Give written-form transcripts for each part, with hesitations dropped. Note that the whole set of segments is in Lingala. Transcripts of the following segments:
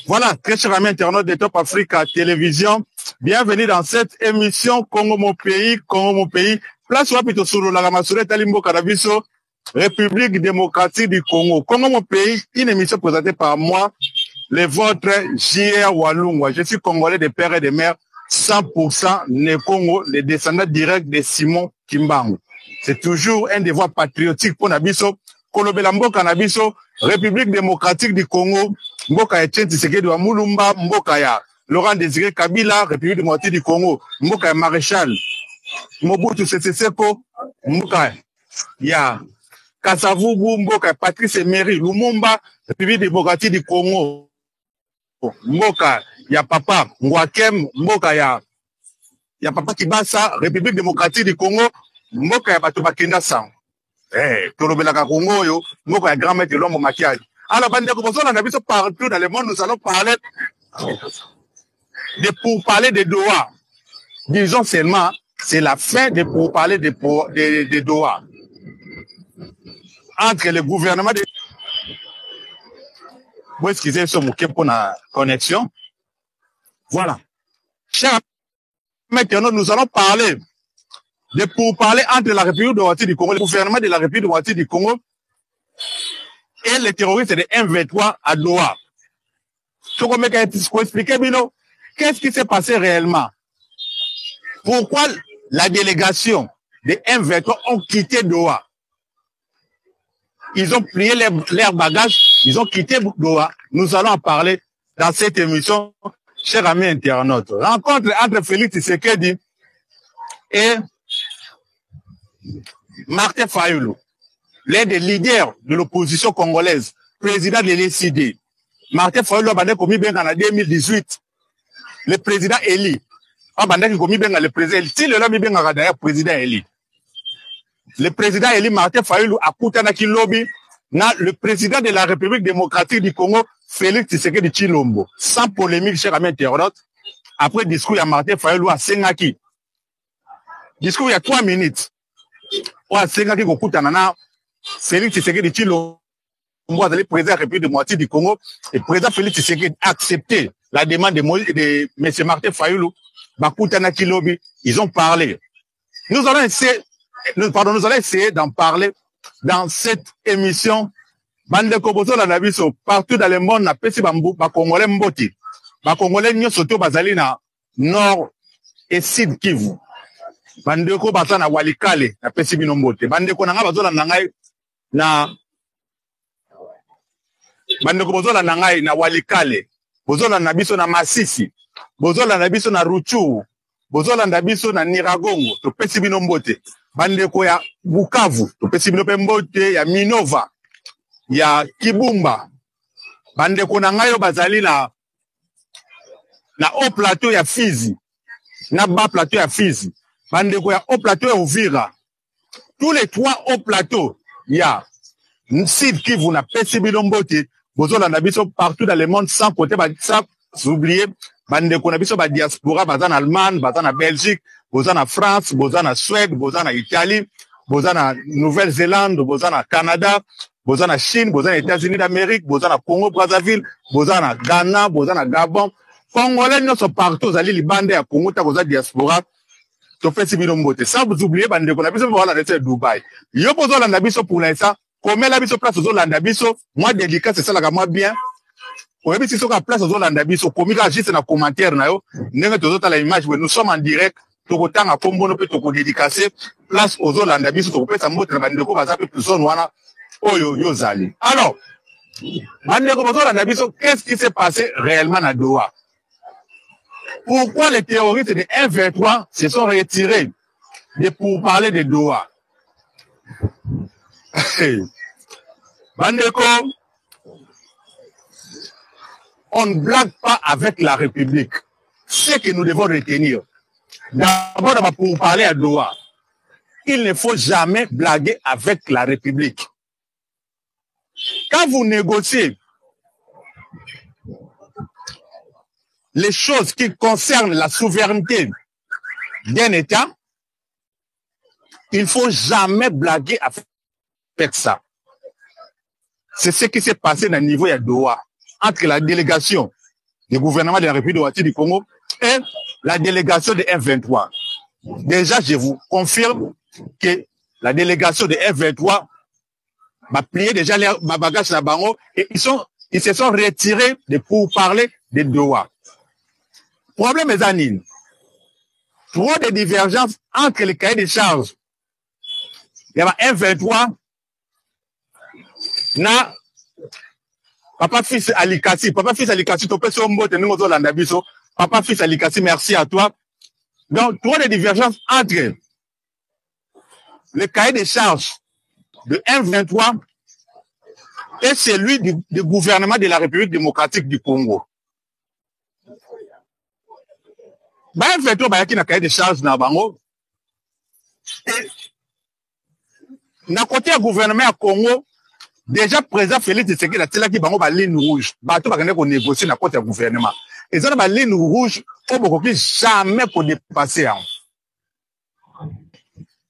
Voilà, très chers amis internautes de Top Africa Télévision, bienvenue dans cette émission Congo mon pays, Congo mon pays. Place wapito solo la ramasure talimbo karabiso, République démocratique du Congo. Congo mon pays, une émission présentée par moi, le vôtre J.R. Walungwa. Je suis congolais de père et de mère, 100% né Congo, les descendants directs de Simon Kimbangu. C'est toujours un devoir patriotique pour Nabiso, Kolobela Mboka Nabiso, République démocratique du Congo, Mboka ya Tchèque Tshisekedi wa Mulumba, Mboka ya Laurent Désiré Kabila, République démocratique du Congo, Mboka ya Maréchal Mobutu Sese Seko, Mboka ya Kasavubu, Mboka ya Patrice Emery Lumumba, République démocratique du Congo, Mboka ya Papa Ngwakem, Mboka ya Papa Kibasa, République démocratique du Congo, Mboka ya Bato Bakenda Sang. Tolobelaka Congo yo, Mboka ya Grand Maître Lombo Makiadi. Alors, partout dans le monde, nous allons parler de pourparlers de Doha. Disons seulement, c'est la fin de pourparlers de Doha. Entre le gouvernement de... Vous excusez ce mot pour la connexion. Voilà. Chers maintenant, nous allons parler de pourparlers entre la République démocratique du Congo, le gouvernement de la République démocratique du Congo, et les terroristes de M23 à Doha. Qu'est-ce qui s'est passé réellement? Pourquoi la délégation de M23 ont quitté Doha? Ils ont plié leurs bagages, ils ont quitté Doha. Nous allons en parler dans cette émission, chers amis internautes. Rencontre entre Félix Tshisekedi et Martin Fayulu, l'un des leaders de l'opposition congolaise, président de l'ECD. Martin Fayulu a commis bien en 2018. Le président Eli. A commis bien le président Eli. Si le lobby bien d'ailleurs président Eli. Le président Eli Martin Fayulu a coûté un lobby na le président de la République démocratique du Congo, Félix Tshisekedi Tshilombo. Sans polémique, chers amis internautes. Après discours, il y a Martin Fayulu à Sengaki. Discours, il y a 3 minutes. Ou à Sengaki, qu'on coûte un Félix Tshisekedi Tshilombo, le président de la République démocratique du Congo, et le président Félix Tshisekedi a accepté la demande de M. Martin Fayulu, Bakutanaki Lobby. Ils ont parlé. Nous allons essayer d'en parler dans cette émission. Bande Kobozo la Nabiso, partout dans le monde, na pesi bambu, ba Congolais mboti. Ba Congolais nyo soto bazali na Nord et Sud Kivu. Bande ko baza na Walikale, na pesi bino mbote. Bande ko nanga bazola na ngai na Bande ko bozola na ngai na Walikale. Bozola na biso na Masisi. Bozola na biso na Ruchuru. Bozola na biso na Niragongo. To pesi bino mbote. Bande ko ya Bukavu. To pesi bino mbote ya Minova. Ya Kibumba. Bande ko na ngai yo bazali na haut plateau ya Fizi. Na bas plateau ya Fizi. Bande ko ya haut plateau ya Uvira. Tous les 3 hauts plateaux, il y a Sud Kivu na pesi bino mbote. Bozola na biso partout dans le monde sans côté sans oublier bande ko na biso ba diaspora bazana Allemagne, bazana Belgique, bazana France, bazana Suède, bazana Italie, bazana Nouvelle-Zélande, bazana Canada, bazana Chine, bazana États-Unis d'Amérique, bazana Congo Brazzaville, bazana Ghana, bazana Gabon. Congolais nous sont partout zali libande ya Congo ta koza diaspora. To fait sibino mbote. Sans vous oublier bande ko na biso voilà de Dubaï. Yo bozola na biso pour l'instant. Comme la biso place aux Landabiso, moi délicat c'est ça la moi bien. Au début si la place aux Landabiso, comme il juste dans commentaire na yo, n'engue tout la image nous sommes en direct, tout autant à combo no peut tout dédicacer place aux Landabiso, tout peut ça montre bandeko bazape personne wana oyo yo zali. Alors, bandeko aux Landabiso, qu'est-ce qui s'est passé réellement à Doha? Pourquoi les terroristes de M23 se sont retirés de pour parler de Doha? Bandeko, on ne blague pas avec la République. Ce que nous devons retenir, d'abord pour parler à Doha, il ne faut jamais blaguer avec la République. Quand vous négociez les choses qui concernent la souveraineté d'un État, il ne faut jamais blaguer avec ça. C'est ce qui s'est passé dans le niveau de Doha, entre la délégation du gouvernement de la République du Congo et la délégation de F23. Déjà, je vous confirme que la délégation de F23 va plier déjà leur bagage à Bango et ils se sont retirés de pourparlers de Doha. Problème est anine. Trop de divergences entre les cahiers de charges. Il y a F23 na Papa Fils Alikasi, tu peux sur mot tenir autour de Papa Fils Alikasi, merci à toi. Donc, trop de divergences entre le cahier de charges de M23 et celui du gouvernement de la République démocratique du Congo. M23 a un cahier de charges na bango. Na côté du gouvernement du Congo, déjà président Félix Tshisekedi a tiré qui bango ba ligne rouge. Bato ba kende ko négocier na côté du gouvernement. Et ça ba ligne rouge, faut beaucoup jamais pour dépasser.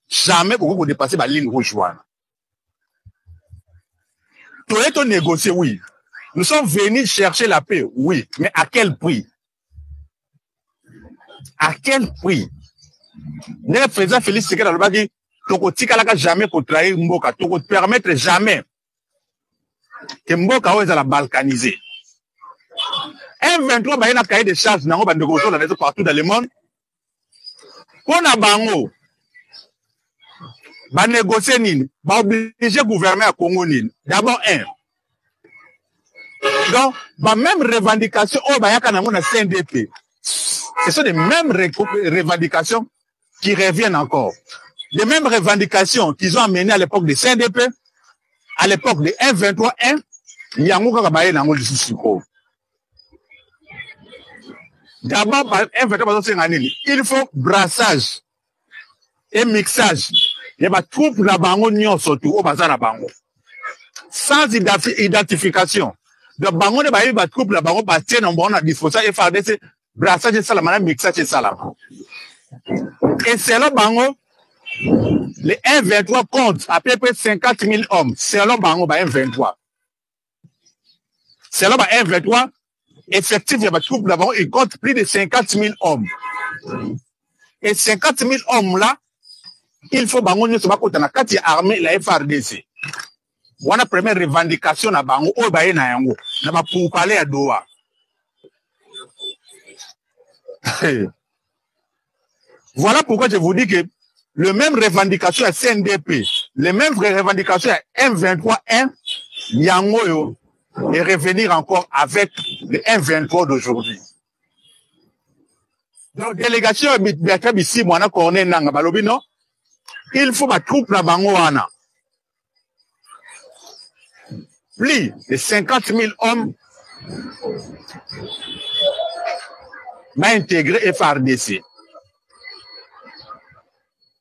Jamais pour dépasser la ligne rouge. Tout est négocié, oui. Nous sommes venus chercher la paix, oui. Mais à quel prix? À quel prix? Le président Félix Tshisekedi a dit que jamais pour trahir Mboka, tu ne permettre jamais que Mboka soit la balkanisée. M23 a un cahier de charges partout dans le monde. Pour na bango, ba négocier nini, ba obliger gouvernement à Congo nini. D'abord donc ba même revendication au ba yaka na CNDP. Ce sont les mêmes revendications qui reviennent encore. Les mêmes revendications qu'ils ont amenées à l'époque de CNDP, à l'époque de M23, d'abord, M23, il faut brassage et mixage. Il y a des troupes là-bas, surtout au bazar là-bas. Sans identification. Donc, bango de baïba troupes là-bas, bah tiens, on a disposition et faire des brassage et salamana, mixage et salam. Et c'est là, bango, les M23 comptent à peu près 50 000 hommes. Selon bango, bah M23. Selon bah M23, effectif, il y a des troupes là-bas, ils comptent plus de 50 000 hommes. Et 50 000 hommes là, il faut bango nous se battre dans la carte armée la FRDC. On a première revendication à bango au baye na yango na ba pour parler à Doha. Voilà pourquoi je vous dis que le même revendication à CNDP, les mêmes revendications à M23 yango et revenir encore avec le M23 d'aujourd'hui. Donc délégation ici moi na corner nanga balobi non. Il faut ma troupe la bangoana. Plus de 50 000 hommes m'a intégré FRDC.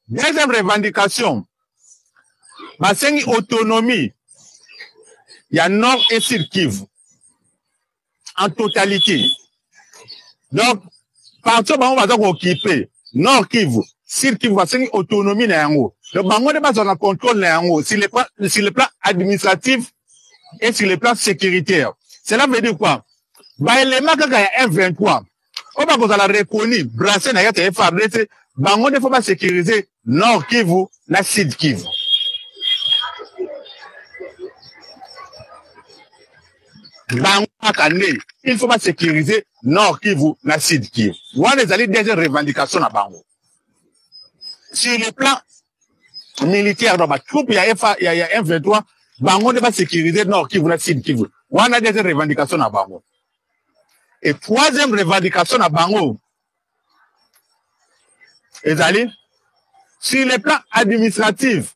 Deuxième revendication, ma autonomie, il y a Nord et Sud Kivu en totalité. Donc, partout on va occuper Nord Kivu, Sud Kivu, c'est autonomie na yango. Donc, bango de base on a contrôle na yango sur le plan administratif et sur le plan sécuritaire. Cela veut dire quoi? Bah, élément quand il y a M23, on va vous la reconnaître, brasser na yate FRDC, bango ne faut pas sécuriser Nord Kivu na Sud Kivu. Bango akane, il faut pas sécuriser Nord Kivu na Sud Kivu. Voilà les alliés des revendications à bango. Sur le plan militaire, dans ma troupe, il y a M23, bango ne va sécuriser Nord Kivu na Sud Kivu. Voilà des revendications à bango. Et troisième revendication à bango, les alliés, sur le plan administratif,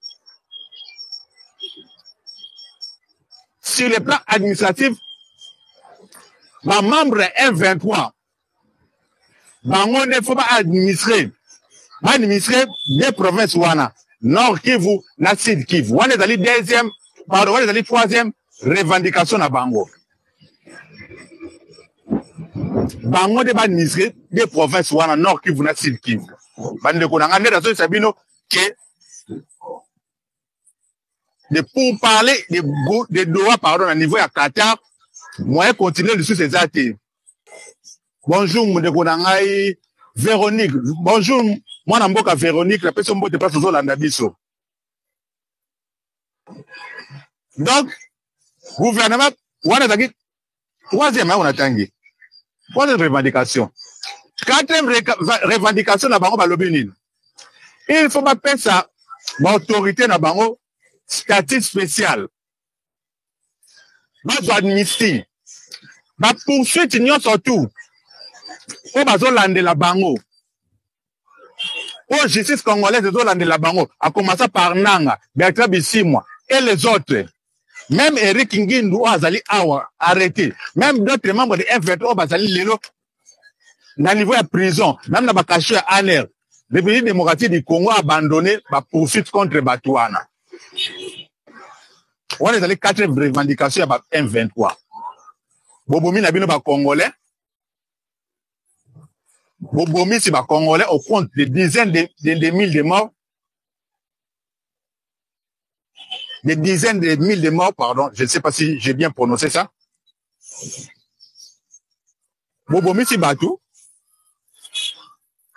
ma membre M23, bango ne faut pas administrer des provinces wana, Nord Kivu, na Sud Kivu. Wana les alliés troisième revendication à bango. Bango de administrer des provinces wana, Nord Kivu, na Sud Kivu. Bande konanga ne raso sabino que pour parler de Doha pardon à niveau à Qatar, moi continuer sur ces actes. bonjour ndeko na ngai Véronique, bonjour mwana mboka Véronique, la personne mbote place ozolanda biso. Donc gouvernement wana zaki troisième on atangi. Troisième revendication. Quatrième revendication na bango balobi nini? Il faut pas faire ça l'autorité na bango statut spécial. Bazo amnistie. Ba poursuite nyonso tout. O bazolandela bango. O justice congolaise ezolandela bango. A commencer par Nanga, Bertrand Bisimwa et les autres. Même Eric Ngindu azali awa arrêté. Même d'autres membres de F23 bazali lelo na niveau de prison. Même na bakaché à Aner. Le pays démocratique du Congo a abandonné la poursuite contre Batouana. On est allé 4 revendications à M23. Bobomi n'a pas Congolais. Bobomi c'est pas Congolais au compte de dizaines de mille de morts. Des dizaines de mille de morts, pardon. Je ne sais pas si j'ai bien prononcé ça. Bobomi c'est Batou.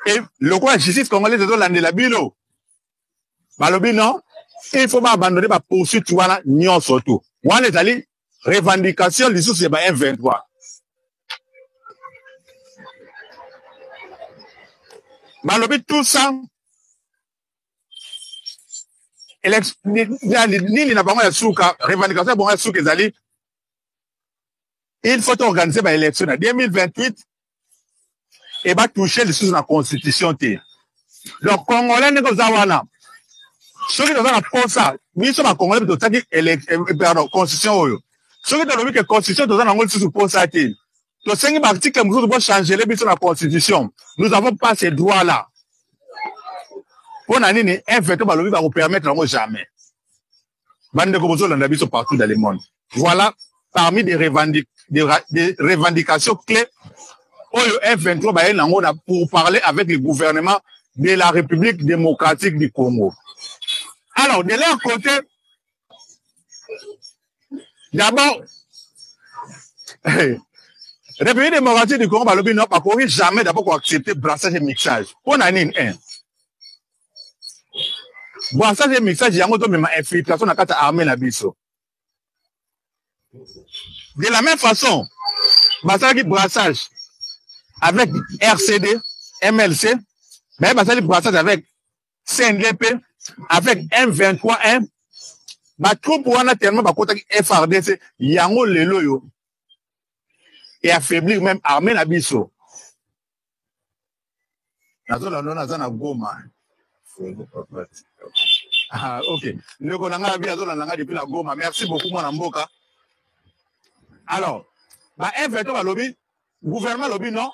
Et le quoi justice congolaise de la bilo. Balobi non. Il faut pas abandonner la poursuite voilà nyon surtout. On est allé revendication du sous c'est M23. Balobi tout ça. Ni na bango ya suka revendication bango ya suka ezali. Il faut organiser ba élection en 2028 et va toucher les sous la constitution té. Donc congolais ne ko zawana. Ceux qui doivent faire ça, ils sont congolais de taki pardon constitution oyo. Ceux qui doivent que constitution doit ngol sous pour ça té. To sengi ba article nous doit changer les biso la constitution. Nous n'avons pas ces droits là. Pour nani ni F23 balobi va vous permettre non jamais. Bande ko bozo landa biso partout dans le monde. Voilà parmi des revendications clés oyo F23 ba nango pour parler avec le gouvernement de la République démocratique du Congo. Alors, de leur côté, d'abord, la République démocratique du Congo, balobi n'a pas couru jamais d'abord pour accepter brassage et mixage. On a une brassage et mixage, il y a même infiltration dans la armée na biso. De la même façon, brassage avec RCD, MLC, mais brassage avec CNDP, avec M23, ma troupe wana tellement ba kota FRDC, yango lelo yo. Et affaiblir même armée na biso. Nazola nona zana Goma. Ah, ok. Ndeko nanga bi azola nanga depuis la Goma. Merci beaucoup mwana mboka. Alors, ba M23 ba lobby, gouvernement lobby non.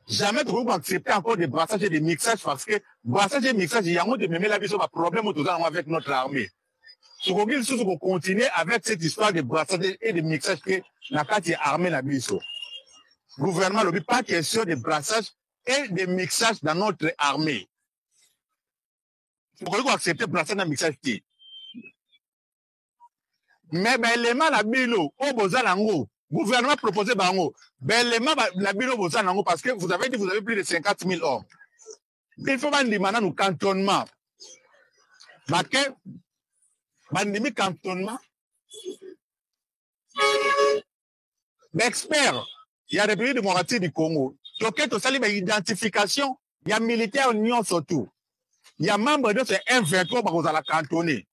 Jamais tu peux accepter encore des brassages et des mixages parce que brassage et mixage, il y a un de même la vision, un problème avec notre armée. Si on continue avec cette histoire de brassage et de mixage que la carte est armée la biso. Gouvernement ne veut pas question de brassage et de mixage dans notre armée. Pourquoi accepter brassage et mixage? Mais l'élément la bilo, au bozalango. Gouvernement proposé bango. L'élément la bilo bozalango parce que vous avez dit vous avez plus de 50 000 hommes. Il faut demander nous cantonnement. Parce que bandimi cantonnement. L'expert, il y a des pays démocratiques du Congo. Donc, tu as l'identification, il y a militaire union surtout. Il y a membre de ce M23 pour la cantonner.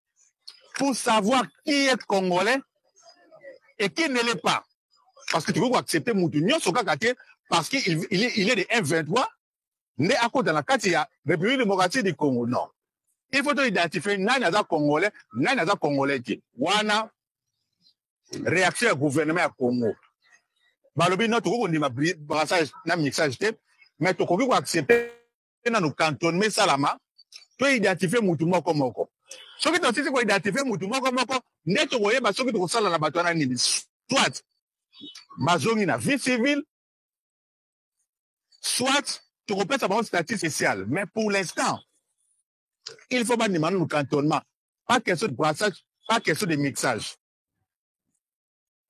Pour savoir qui est congolais et qui ne l'est pas. Parce que tu veux accepter Moutunion sur parce qu'il est de M23, né à cause de la carte, il y a République démocratique du Congo. Non. Il faut identifier Nanaza Congolais, Nanaza Congolais. Wana, réaction au gouvernement à Congo. Balobi, notre groupe, on dit ma brassage, na mixage, mais tu peux accepter dans nos cantons, mais salama, tu identifier Moutouma comme Moko. Ce qui t'as dit, c'est identifier Moutouma comme Moko, net au voyez, ce qui te ressemble à la bataille, soit, Mazongi na vie civile, soit, tu repères sa statut social. Mais pour l'instant, il faut pas demander le cantonnement. Pas question de brassage, pas question de mixage.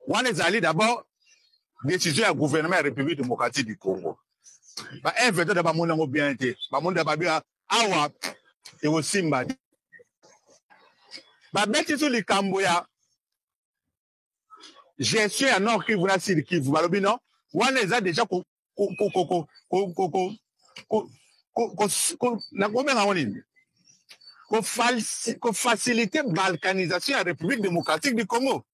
On est allé d'abord, décision du gouvernement de la République démocratique du Congo. Ba M23 da ba monango bien été. Ba monde ba bien awa et au Simba. Ba beti sur les Camboya. Gestion à Nord Kivu na Sud Kivu. Ba lobi non. Wana eza déjà faciliter la balkanisation de la République démocratique du Congo.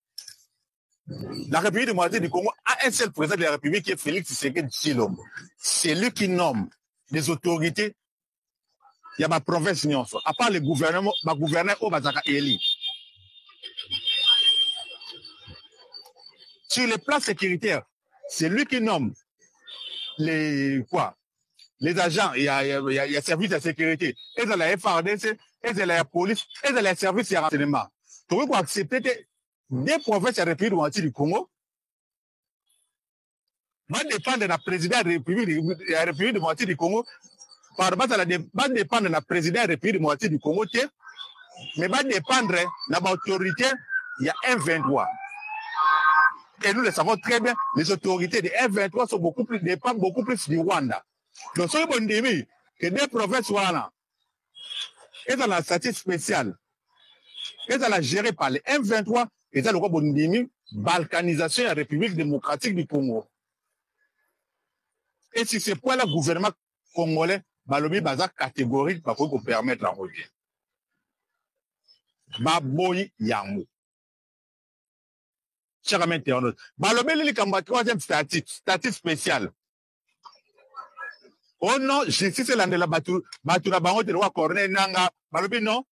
La République démocratique du Congo a un seul président de la République qui est Félix Tshisekedi Tshilombo. C'est lui qui nomme les autorités. Il y a ma province, à part le gouvernement, ma gouverneur au Bazaka Eli. Sur les plans sécuritaires, c'est lui qui nomme les agents. Il y a service de sécurité. Et dans la FRDC, et dans la police, et dans les services de renseignement. Donc, pour accepter que des provinces de la République démocratique du Congo va dépendre de la présidence de la République démocratique du Congo. Par rapport à va dépendre de la présidence de la République démocratique du Congo, mais va dépendre de l'autorité. Il y a M23. Et nous le savons très bien, les autorités de M23 sont dépendent beaucoup plus du Rwanda. Donc, ce qu'on dit, que des provinces sont dans la statut spéciale, et dans la gérée par les M23, et dans le Rwanda, balkanisation de la République démocratique du Congo. Et si c'est pour le gouvernement congolais, balobi baza catégorique pour permettre la route. Baboyi yango. Chers amis internautes, balobi li kamba troisième statut spécial. Oh non, justice landela batu na bango de loi Corneille Nanga, balobi non.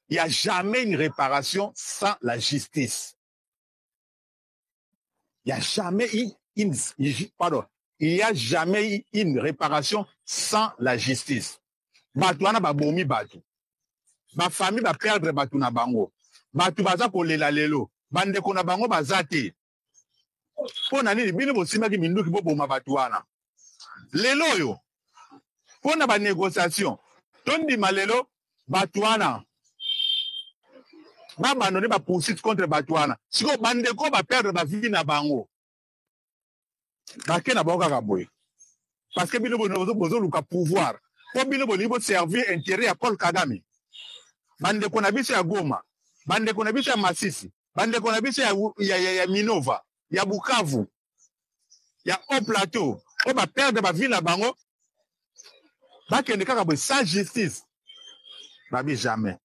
Il n'y a jamais une réparation sans la justice. Il n'y a jamais il n'y a jamais une réparation sans la justice. Batouana ba bomi batu. Ba famille ba perdre batu na bango. Batu baza kolela lelo. Bande kona bango bazate. Pona nini bino bosima ki minduki bo boma batouana. Lelo yo. Pona ba négociation. Tondi malelo batouana. Ba bandone ba poursuite contre batouana. Siko bande ko ba perdre ba vie na bango. Bakena boka kaboy. Parce que bino bozo luka pouvoir. Po bino bolibo servir intérêt à Paul Kagame. Bande kona biso ya Goma, bande kona biso ya Masisi, bande kona biso ya Minova, ya Bukavu, ya Haut Plateau. O ba perdre ba vie na bango. Bakende kaka boy sans justice. Babi jamais.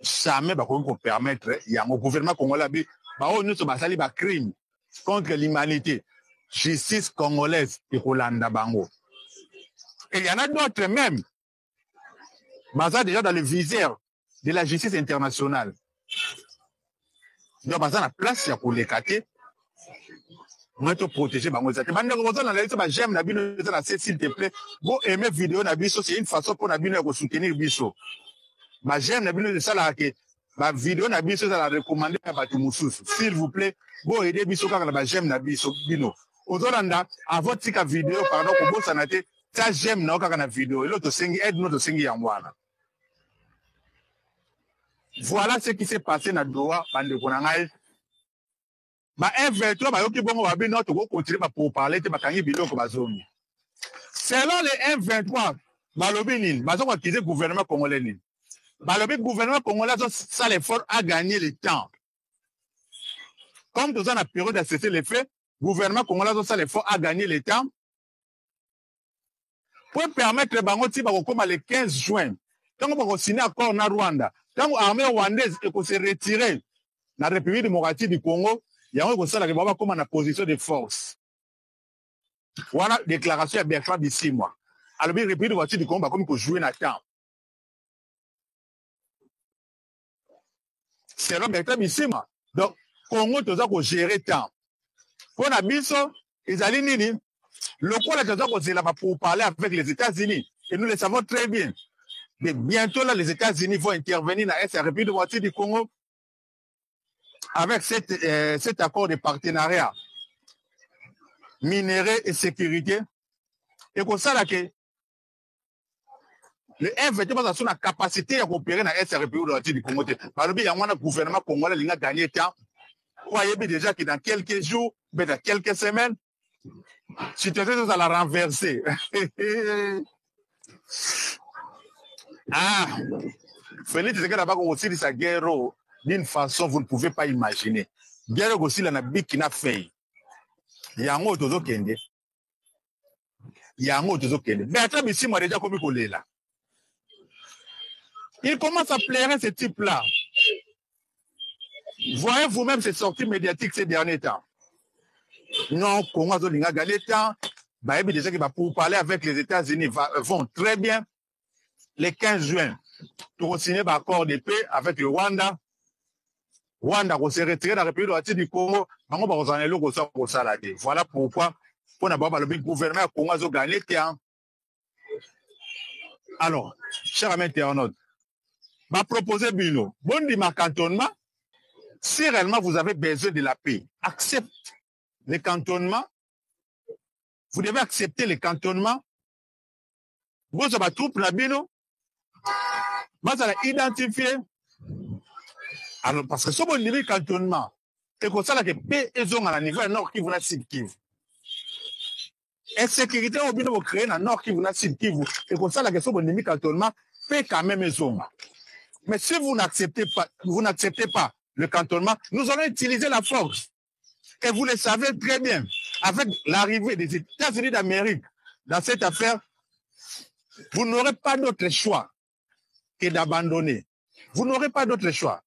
Jamais ba ko permettre ya mo gouvernement congolais bi ba o nyuso basali ba crime contre l'humanité. Justice congolaise et Rolanda Bango. Et il y en a d'autres même. Baza déjà dans le viseur de la justice internationale. Donc baza na place ya kolekate. Moi te protéger bango zate. Bande ko bozo na liste ba j'aime na bino na s'il te plaît. Go aimer vidéo na biso, c'est une façon pour na bino ko soutenir biso. Ba j'aime na bino de ça là que ba vidéo na biso ça la recommander à batu mususu. S'il vous plaît, go aider biso kaka na ba j'aime na biso bino. Ozolanda avant tika vidéo pardon ko bosa na te ça j'aime na kaka na vidéo et l'autre sengi aide notre sengi ya mwana. Voilà ce qui s'est passé na Doha bande ko na ngai. Ba M23 ba yoki bongo ba bi notre ko continuer ba pour parler te ba kangi biloko ba zomi. Selon les M23 balobi nini bazo accuser gouvernement congolais nini. Balobi gouvernement congolais ça l'effort à gagner le temps. Comme dans la période d'assesser les faits, gouvernement congolais ça l'effort à gagner le temps pour permettre bango ti ba kokoma le 15 juin. Tant qu'on va signer accord na Rwanda, tant que l'armée rwandaise est se retirer na République démocratique du Congo, il y a un ko sala ke baba comme na position de force. Voilà déclaration à Bertrand d'ici mois. Alors bien République démocratique du Congo ba comme ko jouer na temps. C'est là Bertrand d'ici mois. Donc Congo toza ko gérer temps. Pour na biso ezali nini? Le quoi là toza ko zela pour parler avec les États-Unis et nous le savons très bien. Mais bientôt là les États-Unis vont intervenir dans la République démocratique du Congo avec cet accord de partenariat minerai et sécurité. Et comme ça là que le M23 a son capacité à coopérer dans la République démocratique du Congo. Par le biais d'un gouvernement congolais qui a gagné temps Croyez déjà que dans quelques jours, mais dans quelques semaines, situation va la renverser. Ah, Félix Tshisekedi n'a pas aussi sa guerre d'une façon vous ne pouvez pas imaginer. Guerre aussi la nabi qui n'a fait. Yango tozo kende. Yango tozo kende. Mais attends, ici moi déjà comme il là. Il commence à plairer ce type-là. Voyez vous-même ces sorties médiatiques ces derniers temps. Non, Congo Zolinga Galeta, Baébi déjà qui va pour parler avec les États-Unis vont très bien. Le 15 juin, pour signer un accord de paix avec le Rwanda. Rwanda va se retirer de la République du Congo. Voilà pourquoi, pour n'avoir le gouvernement Congo Zo Galeta. Alors, chers amis internautes, m'a proposé Bino, bon dit ma cantonnement. Si réellement vous avez besoin de la paix, accepte le cantonnement. Vous devez accepter le cantonnement. Vous avez troupe la bino. Vous allez identifier. Alors, parce que ce bon niveau de cantonnement, c'est comme ça que paix est à la niveau nord qui vous la Sud Kivu. Insécurité au bino vous créez dans nord qui vous la Sud Kivu. C'est comme ça que ce bon niveau de cantonnement paix quand même est Mais si vous n'acceptez pas le cantonnement, nous allons utiliser la force. Et vous le savez très bien, avec l'arrivée des États-Unis d'Amérique dans cette affaire, vous n'aurez pas d'autre choix que d'abandonner. Vous n'aurez pas d'autre choix.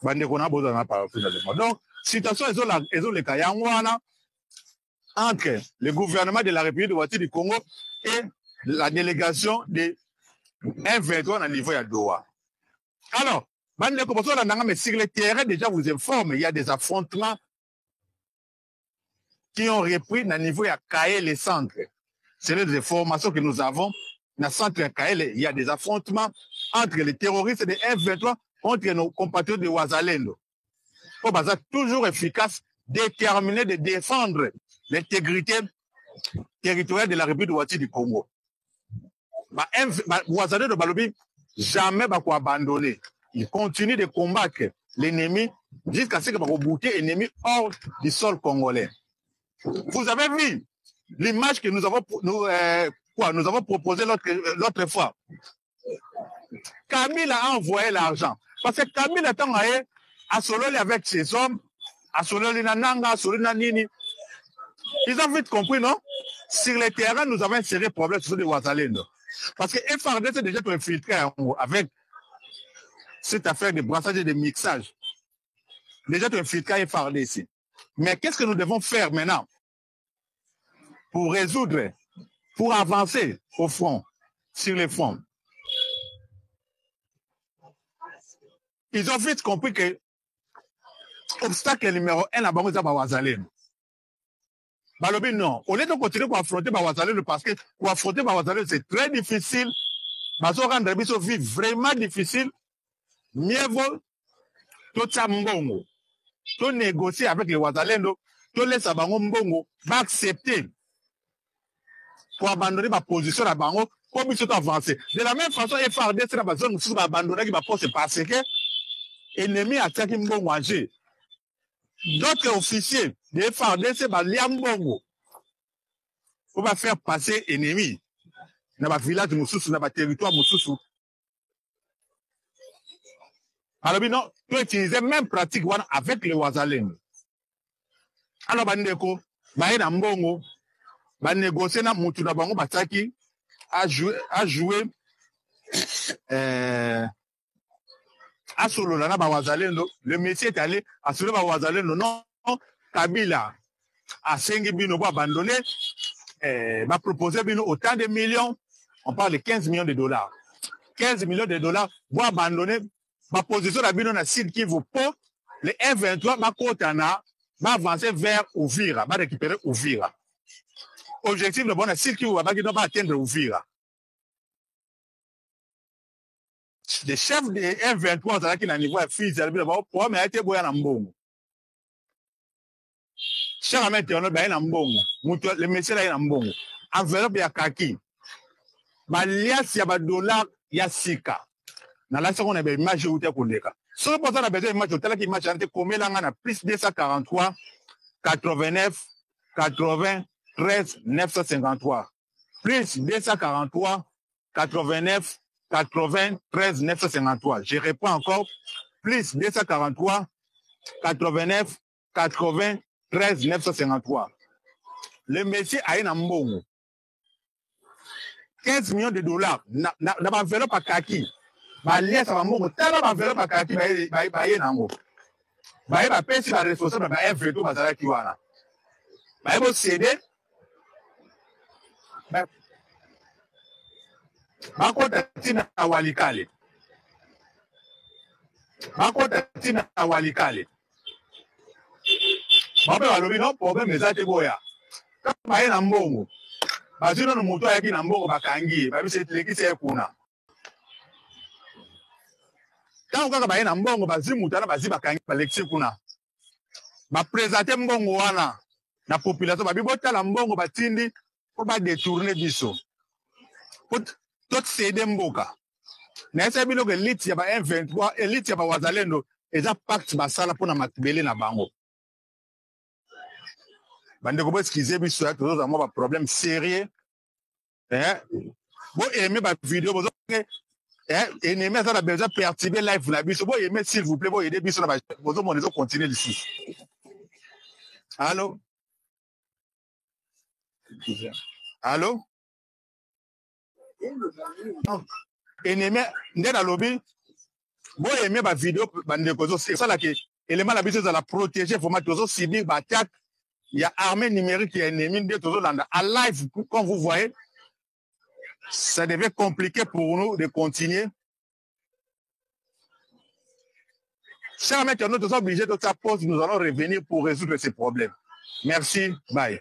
Donc, situation entre le gouvernement de la République du Congo et la délégation de M23 à niveau de Doha. Alors, mais sur le terrain, déjà vous informe, il y a des affrontements qui ont repris à niveau de Kael et centre. C'est les informations que nous avons. Dans le centre Kael, il y a des affrontements entre les terroristes de M23 contre nos compatriotes de Ouazalendo. Pour être toujours efficace, déterminé de défendre l'intégrité territoriale de la République du Congo. Ouazalendo Balobi, jamais va abandonner. Il continue de combattre l'ennemi jusqu'à ce que va rebouter l'ennemi hors du sol congolais. Vous avez vu l'image que nous avons proposé l'autre fois. Kabila a envoyé l'argent. Parce que Kabila attend à Sololi avec ses hommes, à Sololi Nananga, à Sololi Nanini. Ils ont vite compris, non? Sur le terrain, nous avons inséré problème sur les Ouazalendo. Parce que FRDC c'est déjà infiltré avec cette affaire de brassage et de mixage. Déjà infiltré FRDC. Mais qu'est-ce que nous devons faire maintenant pour résoudre, pour avancer au front, sur les fronts? Ils ont vite compris que obstacle numéro 1 à Bango Wazalendo. Balobi non. Au lieu de continuer pour affronter Wazalendo, parce que pour affronter Wazalendo, c'est très difficile. Bazo rendre biso vie vraiment difficile. Mieux vaut tout ça mbongo. Tout négocier avec les Wazalendo, tout laisser Bango mbongo, va accepter pour abandonner ma position à Bango, comme ils sont avancés. De la même façon, FRDC la zone où va abandonner qui va passer parce que ennemi attaque mbongo âgé. D'autres officiers de FRDC va liambongo. On va faire passer ennemi. Dans ma village Moussoussou, dans ma territoire Moussoussou. Alors, non, tu utiliser même pratique avec les Ouazalendo. Alors, bandeko, baïna mbongo, ba négocier na mutu na bango bataki, a joué, à Solola na ba Ouazalendo. Le métier est allé à Solola ba Ouazalendo. Non, Kabila a sengi bino pour abandonner, m'a proposé bino autant de millions. On parle de 15 millions de dollars. 15 millions de dollars pour abandonner ma position à bino na Sud Kivu pour le M23 ma kotana va avancer vers Uvira, va récupérer Uvira. Objectif de bon à Sud Kivu va atteindre Uvira. Les chefs de M23 qui na niveau à Fizi pour mais été boya na mbongo. Cher ami internaute ba na mbongo, le monsieur là na mbongo. Enveloppe ya kaki. Ba lias ya ba dollar ya sika. Na la seconde ba image ou te kondeka. Si vous avez besoin de match, vous match combien plus 243 89 80 13 953. Plus 243 89 80 13 953. Je reprends encore. Plus 243 89 80 13 953. Le monsieur a un mbongo. 15 millions de dollars. Na enveloppe à kaki. Ba lié ça va mbongo. Tala ba enveloppe à kaki ba ye nango. Ba ye ba pesi ba responsable ba un veto ba zala kiwana. Ba ye bo cédé. Ba kota tina walikale. Ba kota tina walikale. Ba pe balobi non problème ezate boya. Kama ye na mbongo. Bazino no moto ayaki na mbongo bakangi ba bise telekisi ekuna. Tango kaka baye na mbongo bazi mutana bazi bakangi balekisi kuna. Ba présenter mbongo wana na population ba bibota la mbongo batindi po ba détourner biso. Pot tot céder mboka. Na esa bino ke elite ya ba M23, elite ya ba wazalendo eza pacte basala pona matibele na bango. Bande ko excuser biso ya toujours ba problème sérieux. Bon aimer ba vidéo bo ennemi ça a besoin perturber live la biso. Bon aimer s'il vous plaît, bon aider biso na ba bozo mon continuer ici. Allô? Allô? Ennemi ndé na lobby. Bon aimer ba vidéo bande ko c'est ça là que élément la biso za la protéger format tozo subir ba attaque. Il y a armée numérique qui est ennemi de tozo landa à live comme vous voyez. Ça devient compliqué pour nous de continuer. Chers mecs, nous sommes obligés de sa pause. Nous allons revenir pour résoudre ces problèmes. Merci. Bye.